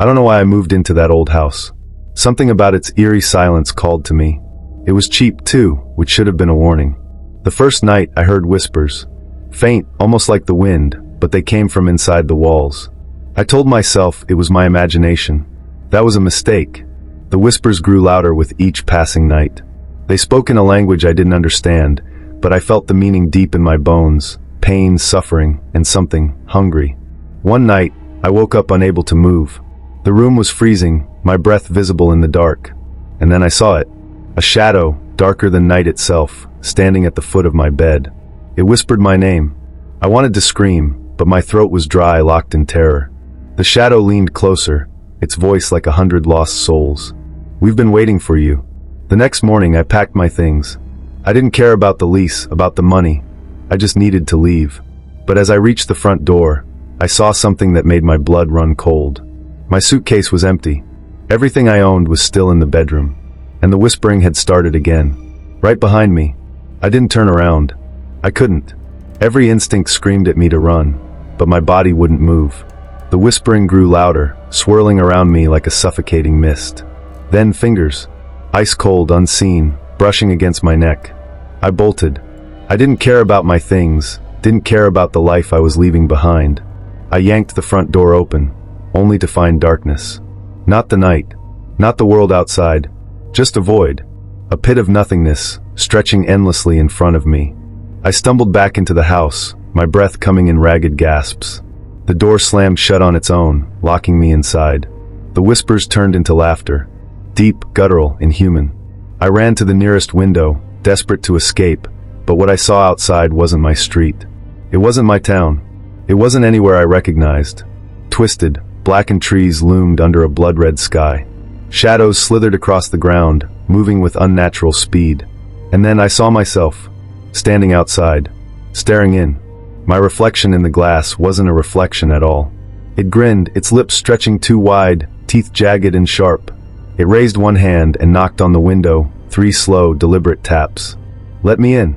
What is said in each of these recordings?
I don't know why I moved into that old house. Something about its eerie silence called to me. It was cheap too, which should have been a warning. The first night I heard whispers. Faint, almost like the wind, but they came from inside the walls. I told myself it was my imagination. That was a mistake. The whispers grew louder with each passing night. They spoke in a language I didn't understand, but I felt the meaning deep in my bones. Pain, suffering, and something hungry. One night, I woke up unable to move. The room was freezing, my breath visible in the dark. And then I saw it. A shadow, darker than night itself, standing at the foot of my bed. It whispered my name. I wanted to scream, but my throat was dry, locked in terror. The shadow leaned closer, its voice like 100 lost souls. "We've been waiting for you." The next morning I packed my things. I didn't care about the lease, about the money. I just needed to leave. But as I reached the front door, I saw something that made my blood run cold. My suitcase was empty. Everything I owned was still in the bedroom. And the whispering had started again. Right behind me. I didn't turn around. I couldn't. Every instinct screamed at me to run, but my body wouldn't move. The whispering grew louder, swirling around me like a suffocating mist. Then fingers, ice cold, unseen, brushing against my neck. I bolted. I didn't care about my things, didn't care about the life I was leaving behind. I yanked the front door open, only to find darkness. Not the night, not the world outside, just a void, a pit of nothingness, stretching endlessly in front of me. I stumbled back into the house, my breath coming in ragged gasps. The door slammed shut on its own, locking me inside. The whispers turned into laughter, deep, guttural, inhuman. I ran to the nearest window, desperate to escape, but what I saw outside wasn't my street. It wasn't my town. It wasn't anywhere I recognized. Twisted, blackened trees loomed under a blood-red sky. Shadows slithered across the ground, moving with unnatural speed. And then I saw myself, standing outside, staring in. My reflection in the glass wasn't a reflection at all. It grinned, its lips stretching too wide, teeth jagged and sharp. It raised one hand and knocked on the window, 3 slow, deliberate taps. "Let me in."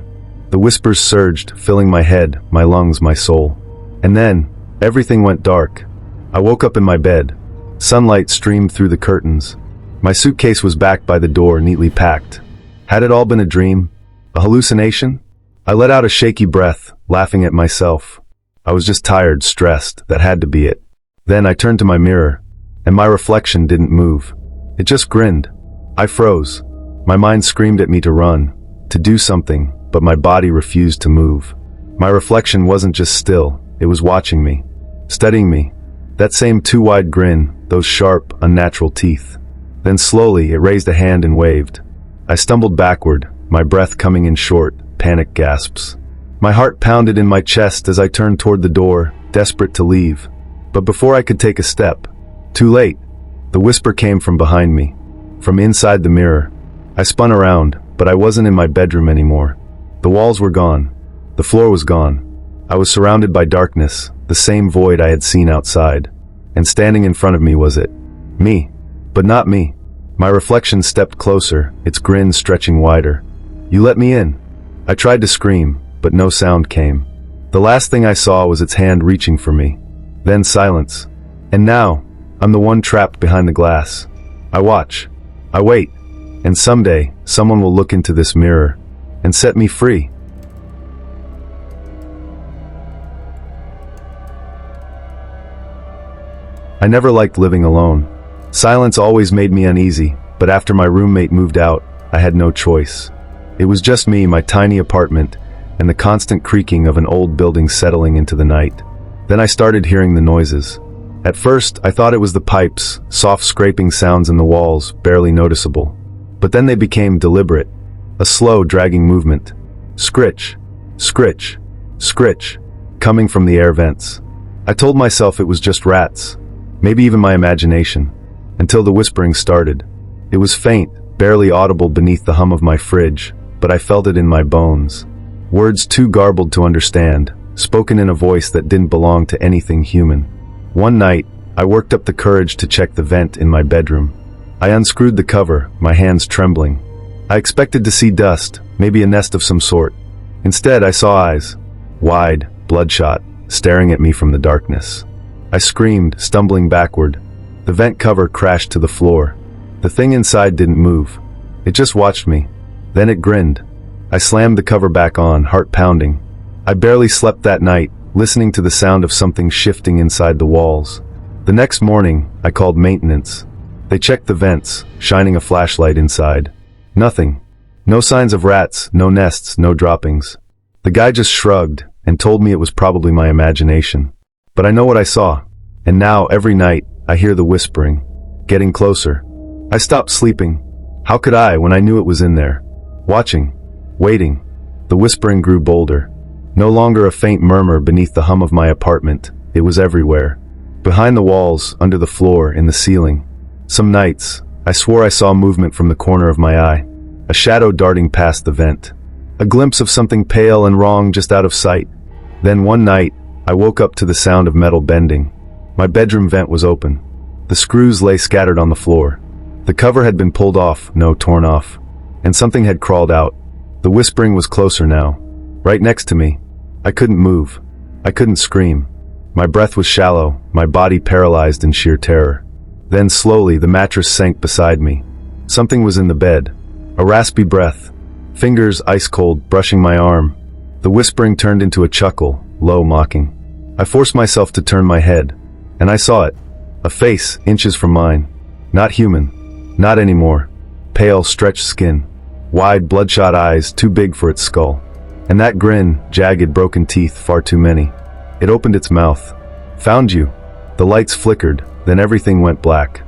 The whispers surged, filling my head, my lungs, my soul. And then, everything went dark. I woke up in my bed. Sunlight streamed through the curtains. My suitcase was back by the door, neatly packed. Had it all been a dream? A hallucination? I let out a shaky breath, laughing at myself. I was just tired, stressed, that had to be it. Then I turned to my mirror, and my reflection didn't move. It just grinned. I froze. My mind screamed at me to run, to do something, but my body refused to move. My reflection wasn't just still, it was watching me, studying me. That same too-wide grin, those sharp, unnatural teeth. Then slowly it raised a hand and waved. I stumbled backward, my breath coming in short, panic gasps. My heart pounded in my chest as I turned toward the door, desperate to leave. But before I could take a step, too late. The whisper came from behind me, from inside the mirror. I spun around, but I wasn't in my bedroom anymore. The walls were gone. The floor was gone. I was surrounded by darkness, the same void I had seen outside. And standing in front of me was it. Me. But not me. My reflection stepped closer, its grin stretching wider. "You let me in." I tried to scream, but no sound came. The last thing I saw was its hand reaching for me. Then silence. And now, I'm the one trapped behind the glass. I watch. I wait. And someday, someone will look into this mirror and set me free. I never liked living alone. Silence always made me uneasy, but after my roommate moved out, I had no choice. It was just me, my tiny apartment, and the constant creaking of an old building settling into the night. Then I started hearing the noises. At first, I thought it was the pipes, soft scraping sounds in the walls, barely noticeable. But then they became deliberate. A slow, dragging movement. Scritch, scritch, scritch, coming from the air vents. I told myself it was just rats, maybe even my imagination, until the whispering started. It was faint, barely audible beneath the hum of my fridge, but I felt it in my bones. Words too garbled to understand, spoken in a voice that didn't belong to anything human. One night, I worked up the courage to check the vent in my bedroom. I unscrewed the cover, my hands trembling. I expected to see dust, maybe a nest of some sort. Instead, I saw eyes, wide, bloodshot, staring at me from the darkness. I screamed, stumbling backward. The vent cover crashed to the floor. The thing inside didn't move. It just watched me. Then it grinned. I slammed the cover back on, heart pounding. I barely slept that night, listening to the sound of something shifting inside the walls. The next morning, I called maintenance. They checked the vents, shining a flashlight inside. Nothing. No signs of rats, no nests, no droppings. The guy just shrugged and told me it was probably my imagination. But I know what I saw. And now, every night, I hear the whispering. Getting closer. I stopped sleeping. How could I when I knew it was in there? Watching. Waiting. The whispering grew bolder. No longer a faint murmur beneath the hum of my apartment. It was everywhere. Behind the walls, under the floor, in the ceiling. Some nights, I swore I saw movement from the corner of my eye. A shadow darting past the vent. A glimpse of something pale and wrong just out of sight. Then one night, I woke up to the sound of metal bending. My bedroom vent was open. The screws lay scattered on the floor. The cover had been pulled off, no, torn off. And something had crawled out. The whispering was closer now. Right next to me. I couldn't move. I couldn't scream. My breath was shallow, my body paralyzed in sheer terror. Then slowly the mattress sank beside me. Something was in the bed. A raspy breath. Fingers ice cold, brushing my arm. The whispering turned into a chuckle, low, mocking. I forced myself to turn my head. And I saw it. A face, inches from mine. Not human. Not anymore. Pale, stretched skin. Wide, bloodshot eyes, too big for its skull. And that grin, jagged, broken teeth, far too many. It opened its mouth. Found you. The lights flickered, then everything went black.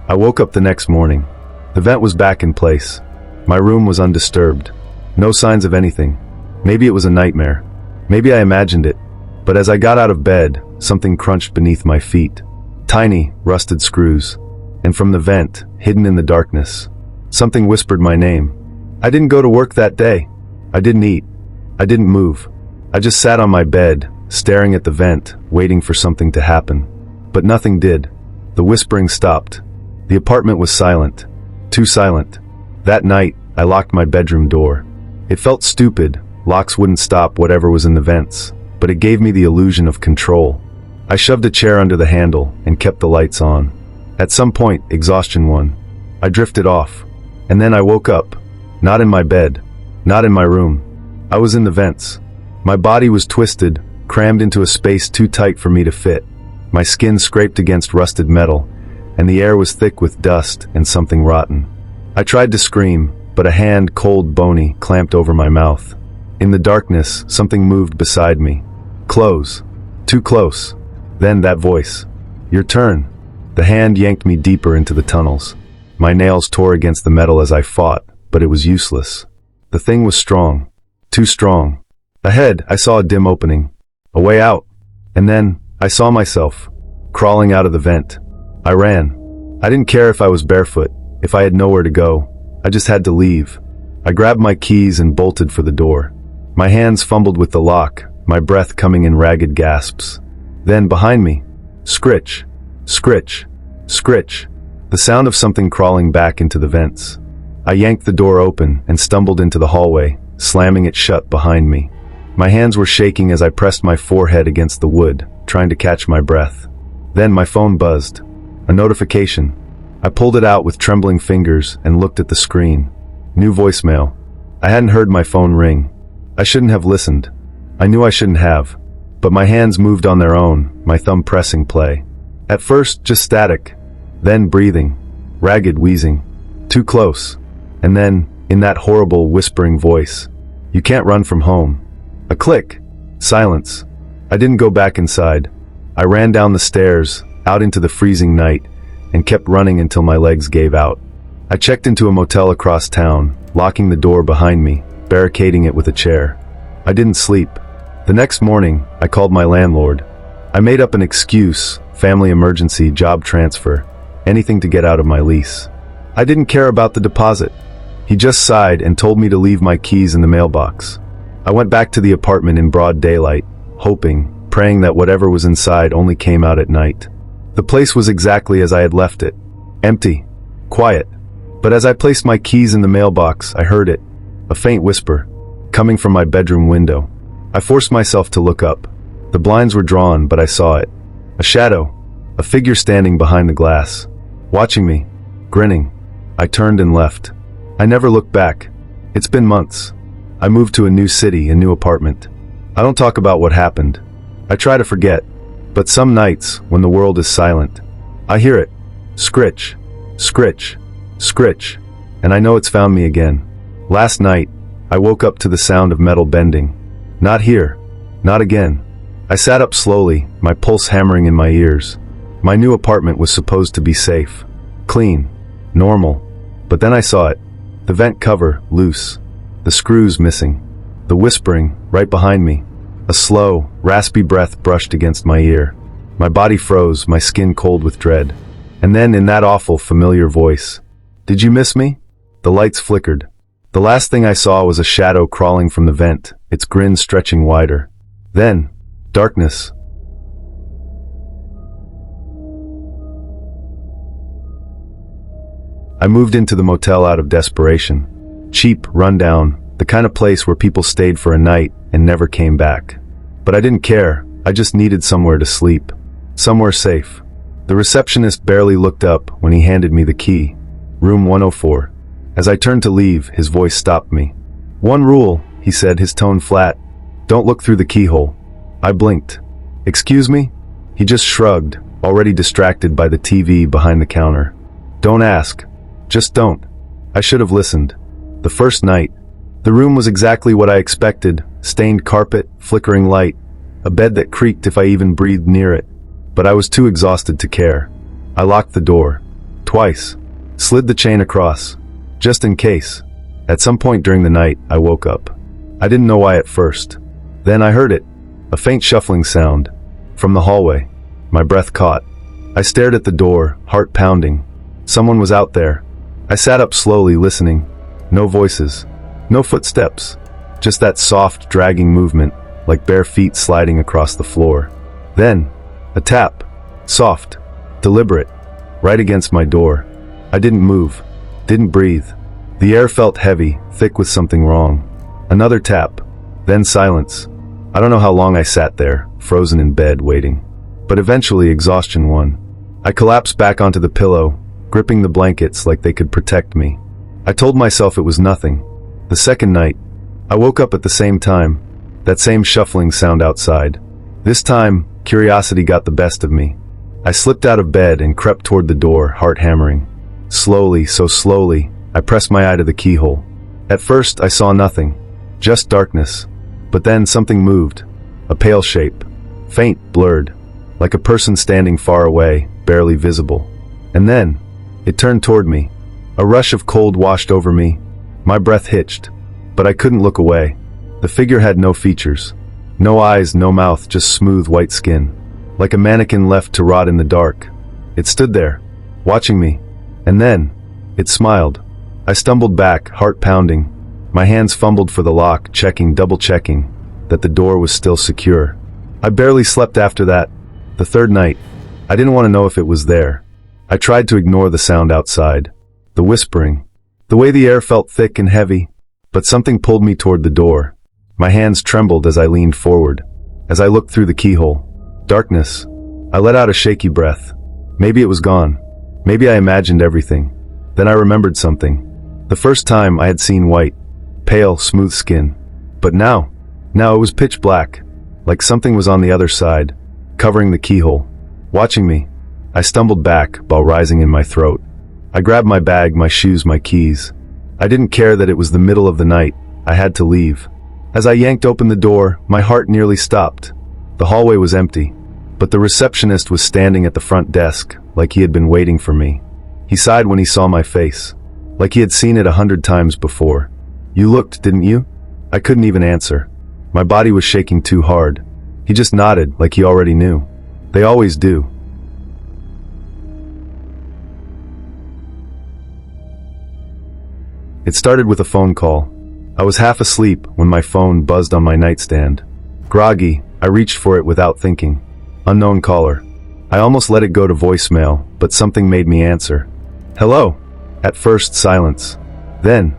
I woke up the next morning. The vent was back in place. My room was undisturbed. No signs of anything. Maybe it was a nightmare. Maybe I imagined it. But as I got out of bed, something crunched beneath my feet. Tiny, rusted screws. And from the vent, hidden in the darkness, something whispered my name. I didn't go to work that day. I didn't eat. I didn't move. I just sat on my bed, staring at the vent, waiting for something to happen. But nothing did. The whispering stopped. The apartment was silent. Too silent. That night, I locked my bedroom door. It felt stupid. Locks wouldn't stop whatever was in the vents, but it gave me the illusion of control. I shoved a chair under the handle and kept the lights on. At some point, exhaustion won. I drifted off. And then I woke up. Not in my bed. Not in my room. I was in the vents. My body was twisted, crammed into a space too tight for me to fit. My skin scraped against rusted metal, and the air was thick with dust and something rotten. I tried to scream, but a hand, cold, bony, clamped over my mouth. In the darkness, something moved beside me. Close. Too close. Then that voice. Your turn. The hand yanked me deeper into the tunnels. My nails tore against the metal as I fought, but it was useless. The thing was strong. Too strong. Ahead, I saw a dim opening. A way out. And then, I saw myself. Crawling out of the vent. I ran. I didn't care if I was barefoot, if I had nowhere to go. I just had to leave. I grabbed my keys and bolted for the door. My hands fumbled with the lock, my breath coming in ragged gasps. Then, behind me, scritch, scritch, scritch, the sound of something crawling back into the vents. I yanked the door open and stumbled into the hallway, slamming it shut behind me. My hands were shaking as I pressed my forehead against the wood, trying to catch my breath. Then my phone buzzed. A notification. I pulled it out with trembling fingers and looked at the screen. New voicemail. I hadn't heard my phone ring. I shouldn't have listened. I knew I shouldn't have. But my hands moved on their own, my thumb pressing play. At first, just static. Then breathing. Ragged wheezing. Too close. And then, in that horrible whispering voice. You can't run from home. A click. Silence. I didn't go back inside. I ran down the stairs, out into the freezing night, and kept running until my legs gave out. I checked into a motel across town, locking the door behind me, barricading it with a chair. I didn't sleep. The next morning, I called my landlord. I made up an excuse, family emergency, job transfer, anything to get out of my lease. I didn't care about the deposit. He just sighed and told me to leave my keys in the mailbox. I went back to the apartment in broad daylight, hoping, praying that whatever was inside only came out at night. The place was exactly as I had left it. Empty. Quiet. But as I placed my keys in the mailbox, I heard it. A faint whisper. Coming from my bedroom window. I forced myself to look up. The blinds were drawn, but I saw it. A shadow. A figure standing behind the glass. watching me, grinning. I turned and left. I never looked back. It's been months. I moved to a new city, a new apartment. I don't talk about what happened. I try to forget. But some nights, when the world is silent, I hear it. Scritch, scritch, scritch. And I know it's found me again. Last night, I woke up to the sound of metal bending. Not here. Not again. I sat up slowly, my pulse hammering in my ears. My new apartment was supposed to be safe, clean, normal. But then I saw it. The vent cover, loose. The screws missing. The whispering, right behind me. A slow, raspy breath brushed against my ear. My body froze, my skin cold with dread. And then in that awful, familiar voice, "Did you miss me?" The lights flickered. The last thing I saw was a shadow crawling from the vent, its grin stretching wider. Then, darkness. I moved into the motel out of desperation. Cheap, rundown, the kind of place where people stayed for a night and never came back. But I didn't care. I just needed somewhere to sleep. Somewhere safe. The receptionist barely looked up when he handed me the key. Room 104. As I turned to leave, his voice stopped me. "One rule," he said, his tone flat. "Don't look through the keyhole." I blinked. "Excuse me?" He just shrugged, already distracted by the TV behind the counter. "Don't ask. Just don't." I should have listened. The first night. The room was exactly what I expected. Stained carpet, flickering light, a bed that creaked if I even breathed near it. But I was too exhausted to care. I locked the door. Twice. Slid the chain across. Just in case. At some point during the night, I woke up. I didn't know why at first. Then I heard it. A faint shuffling sound. From the hallway. My breath caught. I stared at the door, heart pounding. Someone was out there. I sat up slowly, listening. No voices. No footsteps. Just that soft, dragging movement, like bare feet sliding across the floor. Then, a tap. Soft. Deliberate. Right against my door. I didn't move. Didn't breathe. The air felt heavy, thick with something wrong. Another tap. Then silence. I don't know how long I sat there, frozen in bed, waiting. But eventually exhaustion won. I collapsed back onto the pillow, gripping the blankets like they could protect me. I told myself it was nothing. The second night, I woke up at the same time. That same shuffling sound outside. This time, curiosity got the best of me. I slipped out of bed and crept toward the door, heart hammering. Slowly, so slowly, I pressed my eye to the keyhole. At first, I saw nothing. Just darkness. But then something moved. A pale shape. Faint, blurred. Like a person standing far away, barely visible. And then, it turned toward me. A rush of cold washed over me. My breath hitched. But I couldn't look away. The figure had no features. No eyes, no mouth, just smooth white skin. Like a mannequin left to rot in the dark. It stood there, watching me. And then, it smiled. I stumbled back, heart pounding. My hands fumbled for the lock, checking, double-checking, that the door was still secure. I barely slept after that. The third night, I didn't want to know if it was there. I tried to ignore the sound outside. The whispering. The way the air felt thick and heavy. But something pulled me toward the door. My hands trembled as I leaned forward. As I looked through the keyhole. Darkness. I let out a shaky breath. Maybe it was gone. Maybe I imagined everything. Then I remembered something. The first time I had seen white. Pale, smooth skin. But now it was pitch black. Like something was on the other side, covering the keyhole, watching me. I stumbled back, ball rising in my throat. I grabbed my bag, my shoes, my keys. I didn't care that it was the middle of the night. I had to leave. As I yanked open the door, my heart nearly stopped. The hallway was empty, but the receptionist was standing at the front desk, like he had been waiting for me. He sighed when he saw my face, like he had seen it 100 times before. "You looked, didn't you?" I couldn't even answer. My body was shaking too hard. He just nodded, like he already knew. They always do. It started with a phone call. I was half asleep when my phone buzzed on my nightstand. Groggy, I reached for it without thinking. Unknown caller. I almost let it go to voicemail, but something made me answer. "Hello." At first, silence. Then,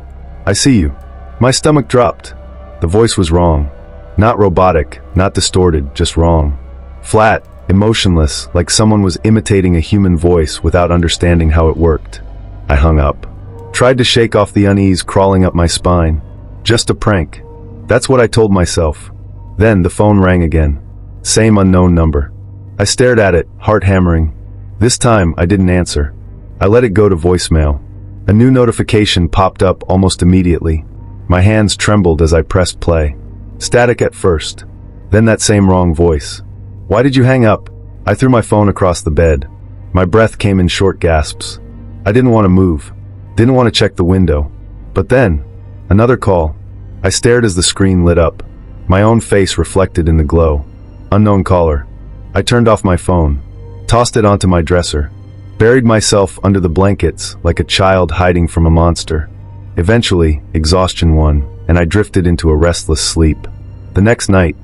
"I see you." My stomach dropped. The voice was wrong. Not robotic, not distorted, just wrong. Flat, emotionless, like someone was imitating a human voice without understanding how it worked. I hung up. Tried to shake off the unease crawling up my spine. Just a prank. That's what I told myself. Then the phone rang again. Same unknown number. I stared at it, heart hammering. This time, I didn't answer. I let it go to voicemail. A new notification popped up almost immediately. My hands trembled as I pressed play. Static at first. Then that same wrong voice. "Why did you hang up?" I threw my phone across the bed. My breath came in short gasps. I didn't want to move. Didn't want to check the window. But then, another call. I stared as the screen lit up. My own face reflected in the glow. Unknown caller. I turned off my phone. Tossed it onto my dresser. Buried myself under the blankets like a child hiding from a monster. Eventually, exhaustion won, and I drifted into a restless sleep. The next night,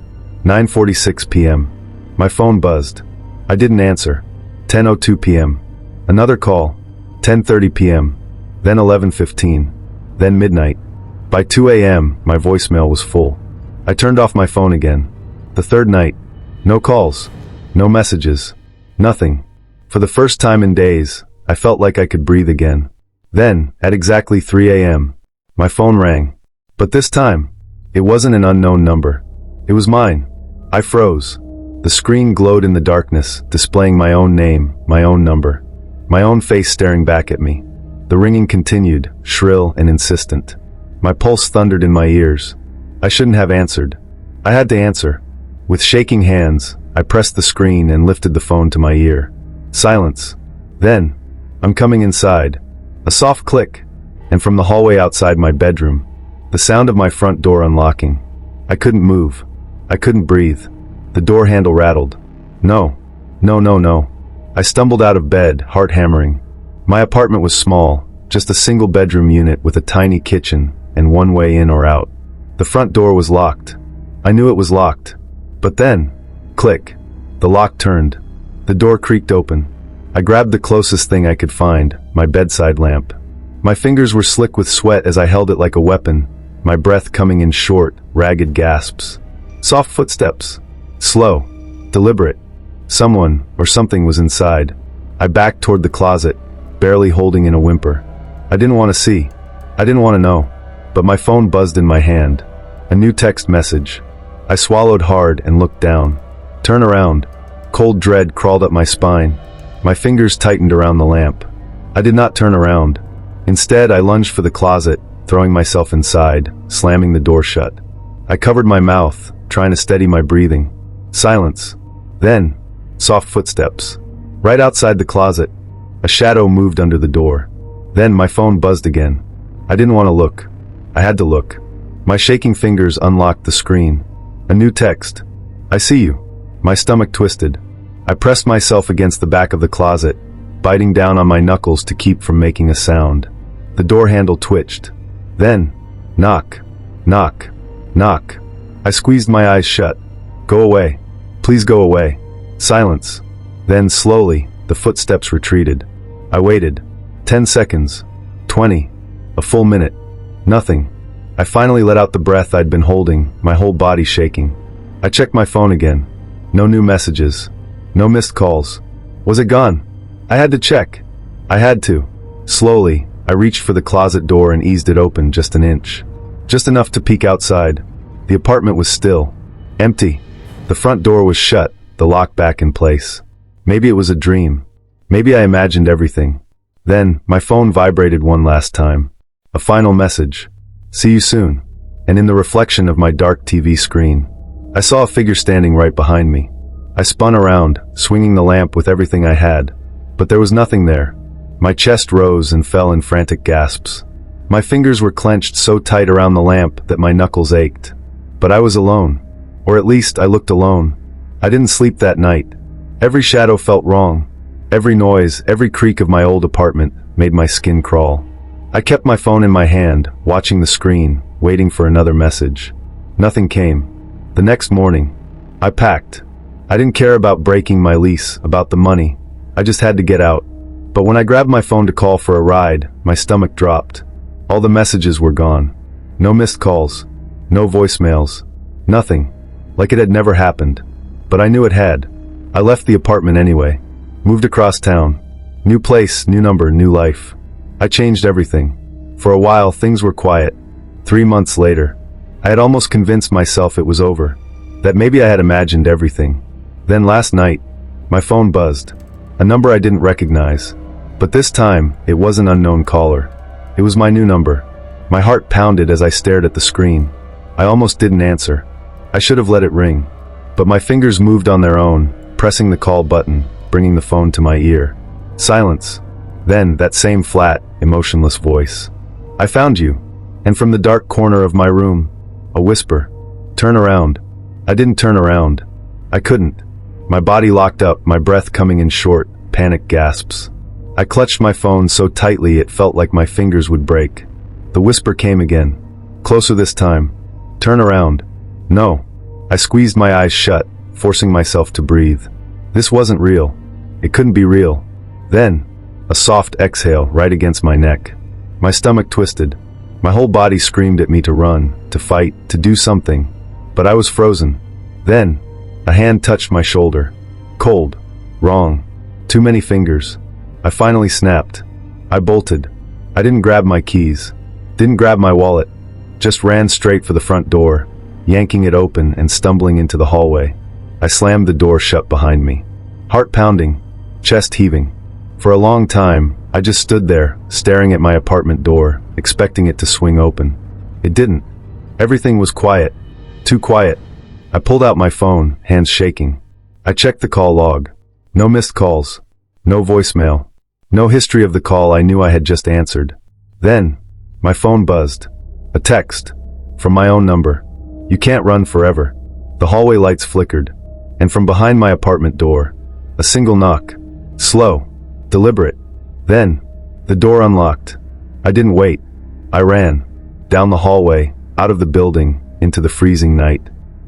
9:46 p.m. My phone buzzed. I didn't answer. 10:02 p.m. Another call. 10:30 p.m. Then 11:15. Then midnight. By 2 a.m., my voicemail was full. I turned off my phone again. The third night. No calls. No messages. Nothing. For the first time in days, I felt like I could breathe again. Then, at exactly 3 a.m., my phone rang. But this time, it wasn't an unknown number. It was mine. I froze. The screen glowed in the darkness, displaying my own name, my own number. My own face staring back at me. The ringing continued, shrill and insistent. My pulse thundered in my ears. I shouldn't have answered. I had to answer. With shaking hands, I pressed the screen and lifted the phone to my ear. Silence. Then, "I'm coming inside." A soft click, and from the hallway outside my bedroom, the sound of my front door unlocking. I couldn't move. I couldn't breathe. The door handle rattled. No. No, no, no. I stumbled out of bed, heart hammering. My apartment was small, just a single bedroom unit with a tiny kitchen and one way in or out. The front door was locked. I knew it was locked. But then, click. The lock turned. The door creaked open. I grabbed the closest thing I could find, my bedside lamp. My fingers were slick with sweat as I held it like a weapon, my breath coming in short, ragged gasps. Soft footsteps. Slow. Deliberate. Someone, or something was inside. I backed toward the closet, barely holding in a whimper. I didn't want to see. I didn't want to know. But my phone buzzed in my hand. A new text message. I swallowed hard and looked down. Turn around. Cold dread crawled up my spine. My fingers tightened around the lamp. I did not turn around. Instead, I lunged for the closet, throwing myself inside, slamming the door shut. I covered my mouth, trying to steady my breathing. Silence. Then, soft footsteps. Right outside the closet. A shadow moved under the door. Then my phone buzzed again. I didn't want to look. I had to look. My shaking fingers unlocked the screen. A new text. "I see you." My stomach twisted. I pressed myself against the back of the closet, biting down on my knuckles to keep from making a sound. The door handle twitched. Then, knock, knock, knock. I squeezed my eyes shut. "Go away. Please go away." Silence. Then, slowly, the footsteps retreated. I waited. 10 seconds. 20. A full minute. Nothing. I finally let out the breath I'd been holding, my whole body shaking. I checked my phone again. No new messages. No missed calls. Was it gone? I had to check. I had to. Slowly, I reached for the closet door and eased it open just an inch. Just enough to peek outside. The apartment was still. Empty. The front door was shut, the lock back in place. Maybe it was a dream. Maybe I imagined everything. Then, my phone vibrated one last time. A final message. "See you soon." And in the reflection of my dark TV screen, I saw a figure standing right behind me. I spun around, swinging the lamp with everything I had. But there was nothing there. My chest rose and fell in frantic gasps. My fingers were clenched so tight around the lamp that my knuckles ached. But I was alone. Or at least I looked alone. I didn't sleep that night. Every shadow felt wrong. Every noise, every creak of my old apartment made my skin crawl. I kept my phone in my hand, watching the screen, waiting for another message. Nothing came. The next morning, I packed. I didn't care about breaking my lease, about the money. I just had to get out. But when I grabbed my phone to call for a ride, my stomach dropped. All the messages were gone. No missed calls. No voicemails. Nothing. Like it had never happened. But I knew it had. I left the apartment anyway. Moved across town. New place, new number, new life. I changed everything. For a while, things were quiet. 3 months later, I had almost convinced myself it was over. That maybe I had imagined everything. Then last night, my phone buzzed. A number I didn't recognize. But this time, it was an unknown caller. It was my new number. My heart pounded as I stared at the screen. I almost didn't answer. I should have let it ring. But my fingers moved on their own, pressing the call button, bringing the phone to my ear. Silence. Then, that same flat, emotionless voice. "I found you." And from the dark corner of my room, a whisper. "Turn around." I didn't turn around. I couldn't. My body locked up, my breath coming in short, panic gasps. I clutched my phone so tightly it felt like my fingers would break. The whisper came again. Closer this time. "Turn around." No. I squeezed my eyes shut, forcing myself to breathe. This wasn't real. It couldn't be real. Then, a soft exhale right against my neck. My stomach twisted. My whole body screamed at me to run, to fight, to do something. But I was frozen. Then, a hand touched my shoulder. Cold. Wrong. Too many fingers. I finally snapped. I bolted. I didn't grab my keys. Didn't grab my wallet. Just ran straight for the front door, yanking it open and stumbling into the hallway. I slammed the door shut behind me. Heart pounding. Chest heaving. For a long time, I just stood there, staring at my apartment door, expecting it to swing open. It didn't. Everything was quiet. Too quiet. I pulled out my phone, hands shaking. I checked the call log. No missed calls. No voicemail. No history of the call I knew I had just answered. Then, my phone buzzed. A text. From my own number. "You can't run forever." The hallway lights flickered. And from behind my apartment door, a single knock. Slow. Deliberate. Then, the door unlocked. I didn't wait. I ran. Down the hallway, out of the building, into the freezing night.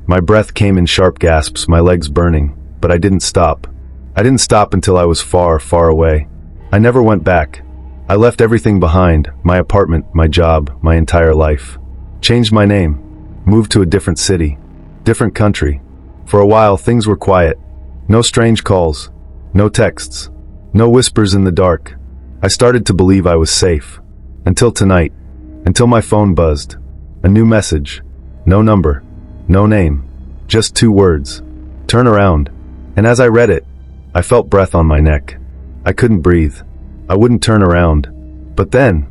My breath came in sharp gasps, my legs burning, but I didn't stop. I didn't stop until I was far, far away. I never went back. I left everything behind, my apartment, my job, my entire life. Changed my name. Moved to a different city. Different country. For a while, things were quiet. No strange calls. No texts. No whispers in the dark. I started to believe I was safe. Until tonight. Until my phone buzzed. A new message. No number. No name. Just 2 words. "Turn around." And as I read it, I felt breath on my neck. I couldn't breathe. I wouldn't turn around. But then,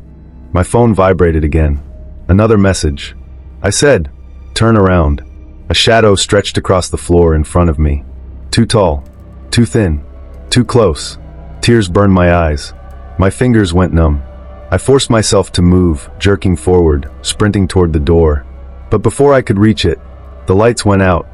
my phone vibrated again. Another message. I said, "Turn around." A shadow stretched across the floor in front of me. Too tall. Too thin. Too close. Tears burned my eyes. My fingers went numb. I forced myself to move, jerking forward, sprinting toward the door. But before I could reach it, the lights went out.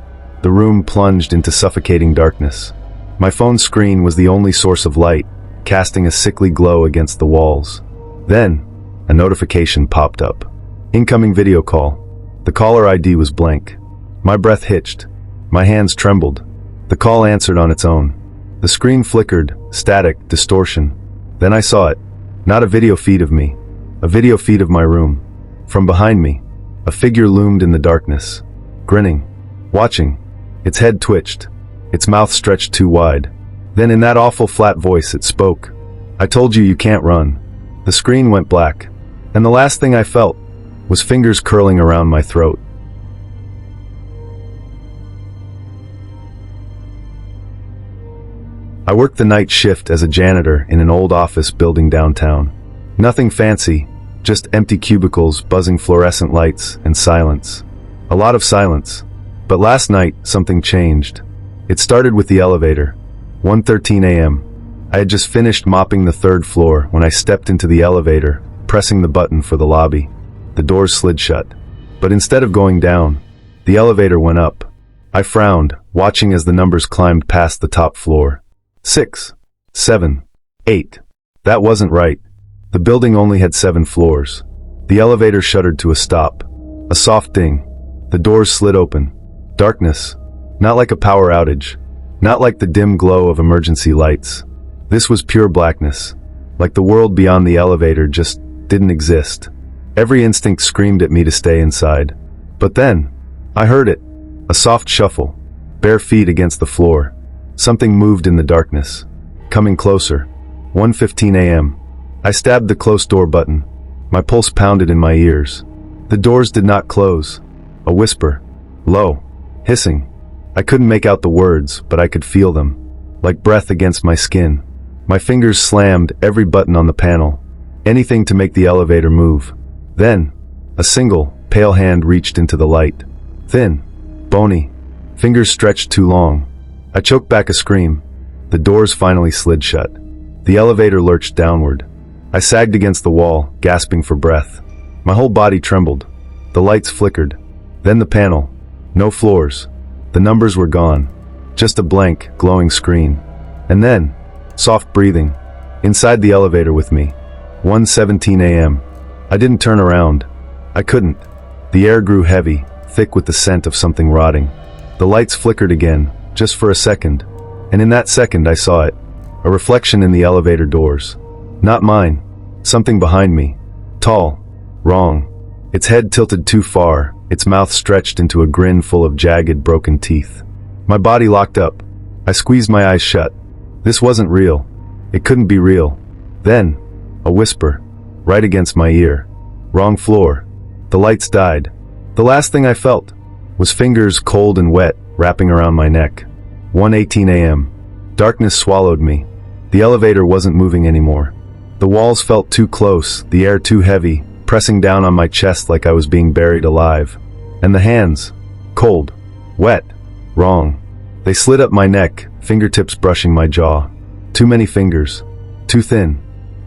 The room plunged into suffocating darkness. My phone screen was the only source of light, casting a sickly glow against the walls. Then, a notification popped up. Incoming video call. The caller ID was blank. My breath hitched. My hands trembled. The call answered on its own. The screen flickered, static, distortion. Then I saw it. Not a video feed of me. A video feed of my room. From behind me, a figure loomed in the darkness. Grinning. Watching. Its head twitched. Its mouth stretched too wide. Then in that awful flat voice it spoke. "I told you you can't run." The screen went black. And the last thing I felt was fingers curling around my throat. I worked the night shift as a janitor in an old office building downtown. Nothing fancy, just empty cubicles, buzzing fluorescent lights, and silence. A lot of silence. But last night, something changed. It started with the elevator. 1:13 a.m. I had just finished mopping the 3rd floor when I stepped into the elevator, pressing the button for the lobby. The doors slid shut. But instead of going down, the elevator went up. I frowned, watching as the numbers climbed past the top floor. 6, 7, 8. That wasn't right. The building only had 7 floors. The elevator shuddered to a stop. A soft ding. The doors slid open. Darkness. Not like a power outage. Not like the dim glow of emergency lights. This was pure blackness. Like the world beyond the elevator just didn't exist. Every instinct screamed at me to stay inside. But then, I heard it. A soft shuffle. Bare feet against the floor. Something moved in the darkness. Coming closer. 1:15 a.m. I stabbed the close door button. My pulse pounded in my ears. The doors did not close. A whisper. Low. Hissing. I couldn't make out the words, but I could feel them. Like breath against my skin. My fingers slammed every button on the panel. Anything to make the elevator move. Then, a single, pale hand reached into the light. Thin. Bony. Fingers stretched too long. I choked back a scream. The doors finally slid shut. The elevator lurched downward. I sagged against the wall, gasping for breath. My whole body trembled. The lights flickered. Then the panel. No floors. The numbers were gone. Just a blank, glowing screen. And then, soft breathing. Inside the elevator with me. 1:17 a.m. I didn't turn around. I couldn't. The air grew heavy, thick with the scent of something rotting. The lights flickered again, just for a second. And in that second I saw it. A reflection in the elevator doors. Not mine. Something behind me. Tall. Wrong. Its head tilted too far, its mouth stretched into a grin full of jagged, broken teeth. My body locked up. I squeezed my eyes shut. This wasn't real. It couldn't be real. Then, a whisper. Right against my ear. Wrong floor. The lights died. The last thing I felt was fingers cold and wet wrapping around my neck. 1:18 a.m. Darkness swallowed me. The elevator wasn't moving anymore. The walls felt too close, the air too heavy, pressing down on my chest like I was being buried alive. And the hands. Cold. Wet. Wrong. They slid up my neck, fingertips brushing my jaw. Too many fingers. Too thin.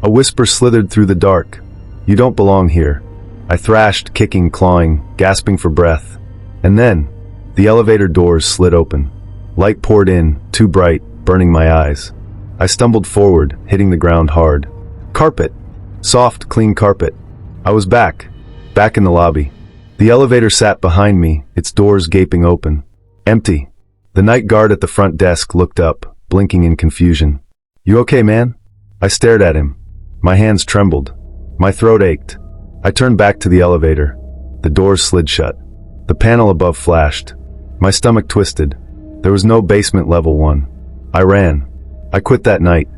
A whisper slithered through the dark. You don't belong here. I thrashed, kicking, clawing, gasping for breath. And then, the elevator doors slid open. Light poured in, too bright, burning my eyes. I stumbled forward, hitting the ground hard. Carpet. Soft, clean carpet. I was back. Back in the lobby. The elevator sat behind me, its doors gaping open. Empty. The night guard at the front desk looked up, blinking in confusion. You okay, man? I stared at him. My hands trembled. My throat ached. I turned back to the elevator. The doors slid shut. The panel above flashed. My stomach twisted. There was no basement level 1. I ran. I quit that night.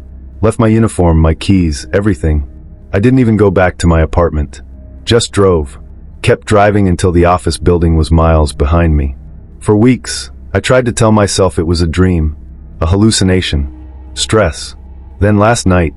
Left my uniform, my keys, everything. I didn't even go back to my apartment. Just drove. Kept driving until the office building was miles behind me. For weeks, I tried to tell myself it was a dream, a hallucination, stress. Then last night,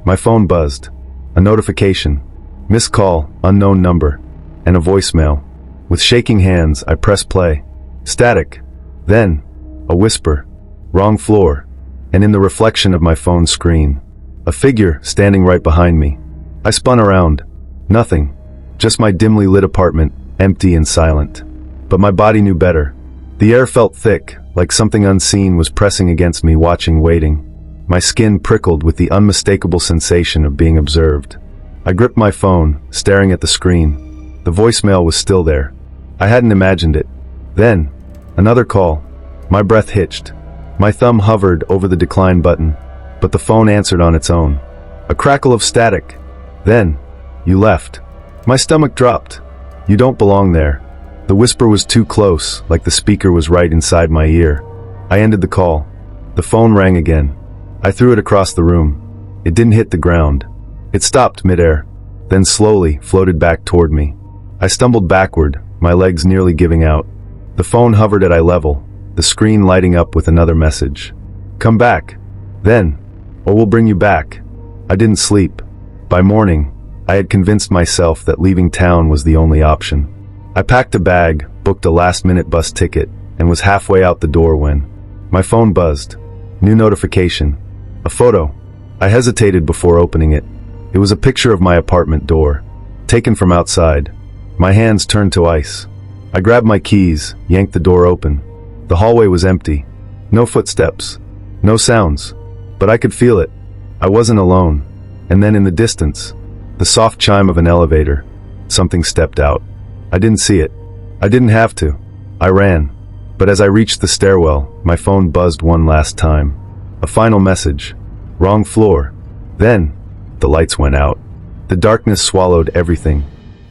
my phone buzzed. A notification. Missed call, unknown number, and a voicemail. With shaking hands, I pressed play. Static. Then, a whisper. Wrong floor. And in the reflection of my phone screen, a figure standing right behind me. I spun around. Nothing. Just my dimly lit apartment, empty and silent. But my body knew better. The air felt thick, like something unseen was pressing against me, watching, waiting. My skin prickled with the unmistakable sensation of being observed. I gripped my phone, staring at the screen. The voicemail was still there. I hadn't imagined it. Then, another call. My breath hitched. My thumb hovered over the decline button, but the phone answered on its own. A crackle of static. Then, you left. My stomach dropped. You don't belong there. The whisper was too close, like the speaker was right inside my ear. I ended the call. The phone rang again. I threw it across the room. It didn't hit the ground. It stopped midair, then slowly floated back toward me. I stumbled backward, my legs nearly giving out. The phone hovered at eye level, the screen lighting up with another message. Come back. Then, or we'll bring you back. I didn't sleep. By morning, I had convinced myself that leaving town was the only option. I packed a bag, booked a last-minute bus ticket, and was halfway out the door when my phone buzzed. New notification. A photo. I hesitated before opening it. It was a picture of my apartment door, taken from outside. My hands turned to ice. I grabbed my keys, yanked the door open. The hallway was empty. No footsteps. No sounds. But I could feel it. I wasn't alone. And then in the distance, the soft chime of an elevator. Something stepped out. I didn't see it. I didn't have to. I ran. But as I reached the stairwell, my phone buzzed one last time. A final message. Wrong floor. Then, the lights went out. The darkness swallowed everything.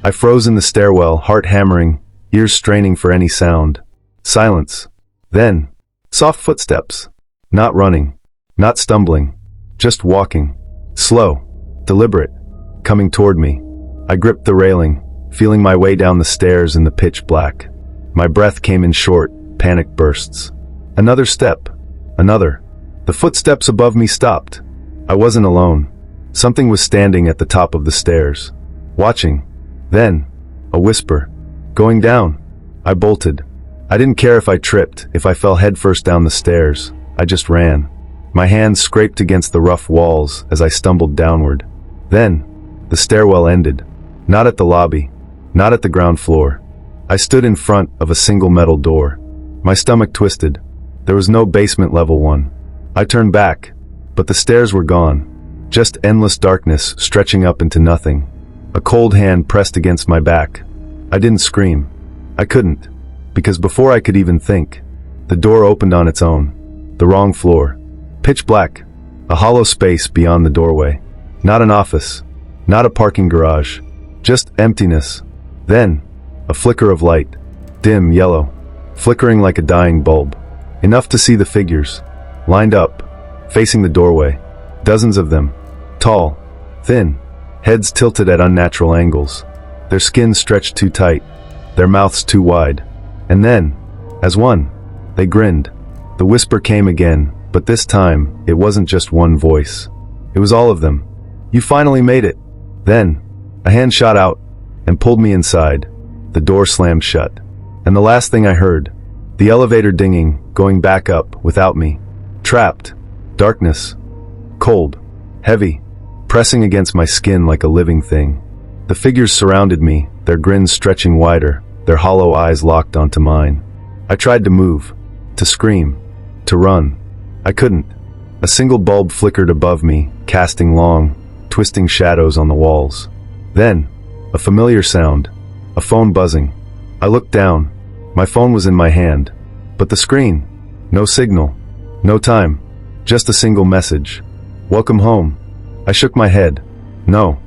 I froze in the stairwell, heart hammering, ears straining for any sound. Silence. Then, soft footsteps. Not running. Not stumbling. Just walking. Slow. Deliberate. Coming toward me. I gripped the railing, feeling my way down the stairs in the pitch black. My breath came in short, panic bursts. Another step. Another. The footsteps above me stopped. I wasn't alone. Something was standing at the top of the stairs, watching. Then, a whisper. Going down. I bolted. I didn't care if I tripped, if I fell headfirst down the stairs. I just ran. My hands scraped against the rough walls as I stumbled downward. Then, the stairwell ended. Not at the lobby. Not at the ground floor. I stood in front of a single metal door. My stomach twisted. There was no basement level one. I turned back, but the stairs were gone. Just endless darkness stretching up into nothing. A cold hand pressed against my back. I didn't scream. I couldn't, because before I could even think, the door opened on its own. The wrong floor. Pitch black. A hollow space beyond the doorway. Not an office. Not a parking garage. Just emptiness. Then, a flicker of light. Dim yellow. Flickering like a dying bulb. Enough to see the figures. Lined up. Facing the doorway. Dozens of them. Tall. Thin. Heads tilted at unnatural angles. Their skin stretched too tight. Their mouths too wide. And then, as one, they grinned. The whisper came again, but this time, it wasn't just one voice. It was all of them. You finally made it. Then, a hand shot out and pulled me inside. The door slammed shut. And the last thing I heard, the elevator dinging, going back up without me. Trapped. Darkness. Cold. Heavy. Pressing against my skin like a living thing. The figures surrounded me, their grins stretching wider, their hollow eyes locked onto mine. I tried to move. To scream. To run. I couldn't. A single bulb flickered above me, casting long, twisting shadows on the walls. Then, a familiar sound. A phone buzzing. I looked down. My phone was in my hand. But the screen. No signal. No time. Just a single message. Welcome home. I shook my head. No,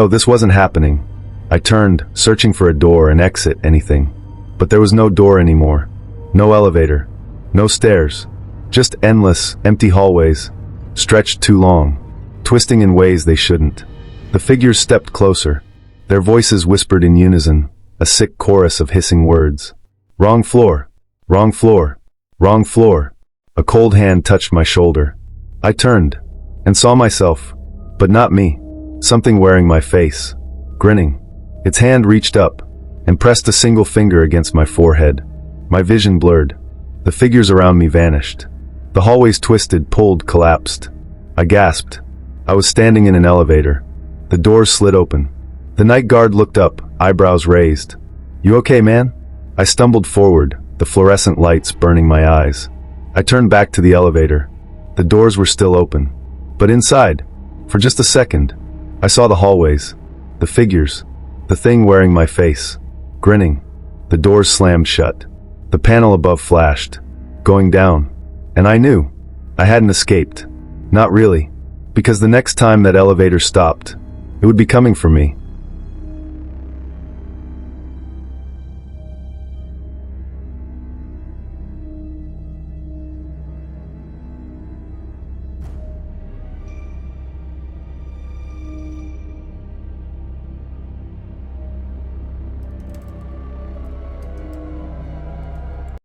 this wasn't happening. I turned, searching for a door, an exit, anything. But there was no door anymore. No elevator. No stairs. Just endless, empty hallways. Stretched too long. Twisting in ways they shouldn't. The figures stepped closer. Their voices whispered in unison, a sick chorus of hissing words. Wrong floor. Wrong floor. Wrong floor. A cold hand touched my shoulder. I turned, and saw myself. But not me. Something wearing my face. Grinning. Its hand reached up, and pressed a single finger against my forehead. My vision blurred. The figures around me vanished. The hallways twisted, pulled, collapsed. I gasped. I was standing in an elevator. The doors slid open. The night guard looked up, eyebrows raised. You okay, man? I stumbled forward, the fluorescent lights burning my eyes. I turned back to the elevator. The doors were still open. But inside, for just a second, I saw the hallways, the figures, the thing wearing my face, grinning. The doors slammed shut. The panel above flashed, going down. And I knew. I hadn't escaped. Not really. Because the next time that elevator stopped, it would be coming for me.